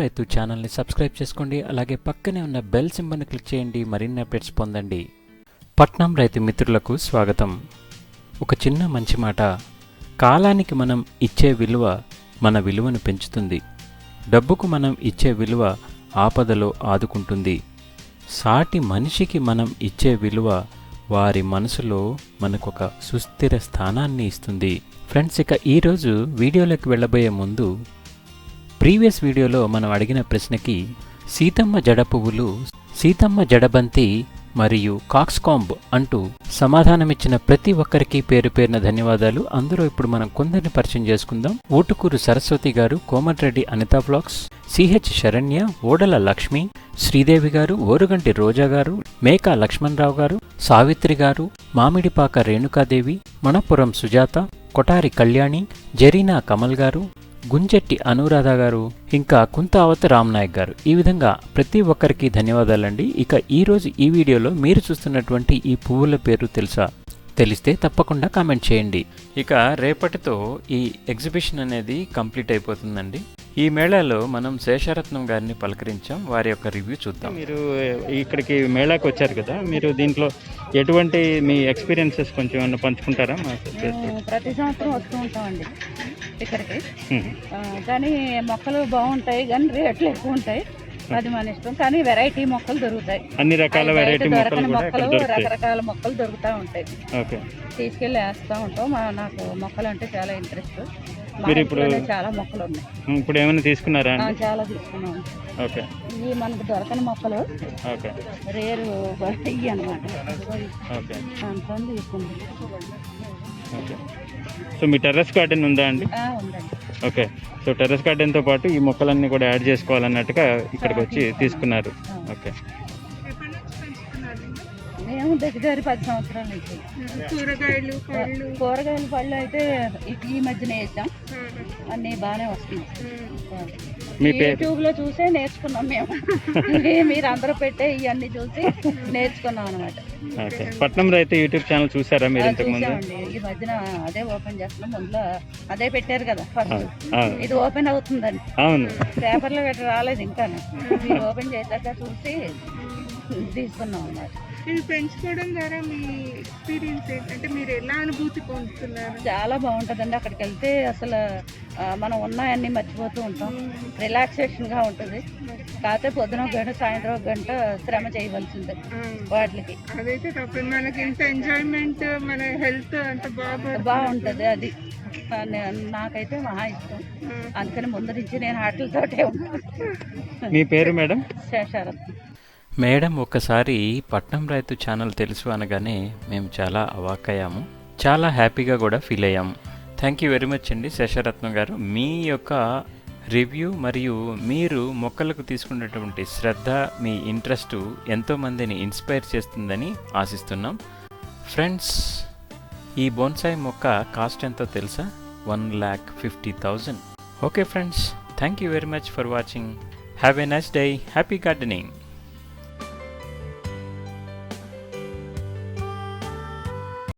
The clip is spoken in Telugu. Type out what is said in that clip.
రైతు ఛానల్ని సబ్స్క్రైబ్ చేసుకోండి. అలాగే పక్కనే ఉన్న బెల్ సింబల్ని క్లిక్ చేయండి. మరిన్ని అప్డేట్స్ పొందండి. పట్నం రైతు మిత్రులకు స్వాగతం. ఒక చిన్న మంచి మాట, కాలానికి మనం ఇచ్చే విలువ మన విలువను పెంచుతుంది. డబ్బుకు మనం ఇచ్చే విలువ ఆపదలో ఆదుకుంటుంది. సాటి మనిషికి మనం ఇచ్చే విలువ వారి మనసులో మనకొక సుస్థిర స్థానాన్ని ఇస్తుంది. ఫ్రెండ్స్, ఇక ఈరోజు వీడియోలోకి వెళ్ళబోయే ముందు ప్రీవియస్ వీడియోలో మనం అడిగిన ప్రశ్నకి సీతమ్మ జడ పువ్వులు, సీతమ్మ జడబంతి మరియు కాక్స్కాంబ్ అంటూ సమాధానమిచ్చిన ప్రతి ఒక్కరికి పేరు పేరున ధన్యవాదాలు. అందరూ ఇప్పుడు మనం కొందరిని పరిచయం చేసుకుందాం. ఊటుకూరు సరస్వతి గారు, కోమటిరెడ్డి అనితా వ్లాగ్స్, సిహెచ్ శరణ్య, ఓడల లక్ష్మి, శ్రీదేవి గారు, ఓరుగంటి రోజా గారు, మేకా లక్ష్మణరావు గారు, సావిత్రి గారు, మామిడిపాక రేణుకాదేవి, మణపురం సుజాత, కొటారి కళ్యాణి, జరీనా కమల్ గారు, గుంజెట్టి అనురాధ గారు, ఇంకా కుంతావత్ రామ్నాయక్ గారు. ఈ విధంగా ప్రతి ఒక్కరికి ధన్యవాదాలండి. ఇక ఈరోజు ఈ వీడియోలో మీరు చూస్తున్నటువంటి ఈ పువ్వుల పేరు తెలుసా? తెలిస్తే తప్పకుండా కామెంట్ చేయండి. ఇక రేపటితో ఈ ఎగ్జిబిషన్ అనేది కంప్లీట్ అయిపోతుందండి. ఈ మేళాలో మనం శేషరత్నం గారిని పలకరించాం. వారి యొక్క రివ్యూ చూద్దాం. మీరు ఇక్కడికి మేళాకి వచ్చారు కదా, మీరు దీంట్లో ఎటువంటి మీ ఎక్స్పీరియన్సెస్ కొంచెం ఏమన్నా పంచుకుంటారా? ప్రతి సంవత్సరం వస్తూ ఉంటామండి ఇక్కడికి, కానీ మొక్కలు బాగుంటాయి కానీ రేట్లు ఎక్కువ ఉంటాయి. అది మన ఇష్టం, కానీ వెరైటీ మొక్కలు దొరుకుతాయి. అన్ని రకాల వెరైటీ మొక్కలు రకరకాల మొక్కలు దొరుకుతూ ఉంటాయి. తీసుకెళ్ళి వేస్తూ ఉంటాం. నాకు మొక్కలు అంటే చాలా ఇంట్రెస్ట్. మీరు ఇప్పుడు చాలా మొక్కలు ఉన్నాయి. ఇప్పుడు ఏమైనా తీసుకున్నారా? చాలా తీసుకున్నాం. ఇవి మనకు దొరకని మొక్కలు, రేరు ఇవి అనమాట. అందుకని తీసుకున్నాం. సో మీ టెర్రస్ గార్డెన్ ఉందా అండి? ఉందండి. ఓకే. సో టెర్రస్ గార్డెన్తో పాటు ఈ మొక్కలన్నీ కూడా యాడ్ చేసుకోవాలన్నట్టుగా ఇక్కడికి వచ్చి తీసుకున్నారు. ఓకే. మేము దగ్గర 10 సంవత్సరాల నుంచి. కూరగాయలు పళ్ళు అయితే ఈ మధ్యన వేసాం. అన్నీ బాగానే వస్తుంది. యూట్యూబ్ లో చూసే నేర్చుకున్నాం మేము. మీరు అందరూ పెట్టే ఇవన్నీ చూసి నేర్చుకున్నాం అనమాట. పట్నం రైతు యూట్యూబ్ ఛానల్ చూసారా మీరు? చూసామండి. ఈ మధ్యన అదే ఓపెన్ చేస్తున్నాం. ముందులో అదే పెట్టారు కదా ఫస్ట్. ఇది ఓపెన్ అవుతుందండి. అవును, పేపర్లో పెట్టి రాలేదు ఇంకా. మీరు ఓపెన్ చేశాక చూసి తీసుకున్నాం అన్నమాట. ఇది పెంచుకోవడం ద్వారా మీ ఎక్స్పీరియన్స్ ఏంటంటే మీరు ఎలా అనుభూతి పొందుతున్నారు? చాలా బాగుంటుందండి. అక్కడికి వెళ్తే అసలు మనం ఉన్నాయన్నీ మర్చిపోతూ ఉంటాం. రిలాక్సేషన్గా ఉంటుంది. కాకపోతే పొద్దున ఒక గంట, సాయంత్రం ఒక గంట శ్రమ చేయవలసిందే వాటికి. అదైతే తప్ప మనకి ఎంత ఎంజాయ్మెంట్, మన హెల్త్ అంత బాగుంటుంది. అది నాకైతే మహా ఇష్టం. అందుకని ముందు నుంచి నేను వాటితోటే ఉంటాను. మీ పేరు మేడం? శేషరత్నం మేడం. ఒక్కసారి పట్నం రైతు ఛానల్ తెలుసు అనగానే మేము చాలా అవాక్కయ్యాము, చాలా హ్యాపీగా కూడా ఫీల్ అయ్యాము. థ్యాంక్ యూ వెరీ మచ్ అండి శేషరత్నం గారు. మీ యొక్క రివ్యూ మరియు మీరు మొక్కలకు తీసుకున్నటువంటి శ్రద్ధ, మీ ఇంట్రెస్ట్ ఎంతోమందిని ఇన్స్పైర్ చేస్తుందని ఆశిస్తున్నాం. ఫ్రెండ్స్, ఈ బోన్సాయి మొక్క కాస్ట్ ఎంతో తెలుసా? 1,50,000. Okay friends, thank you very much for watching. Have a nice day. Happy gardening.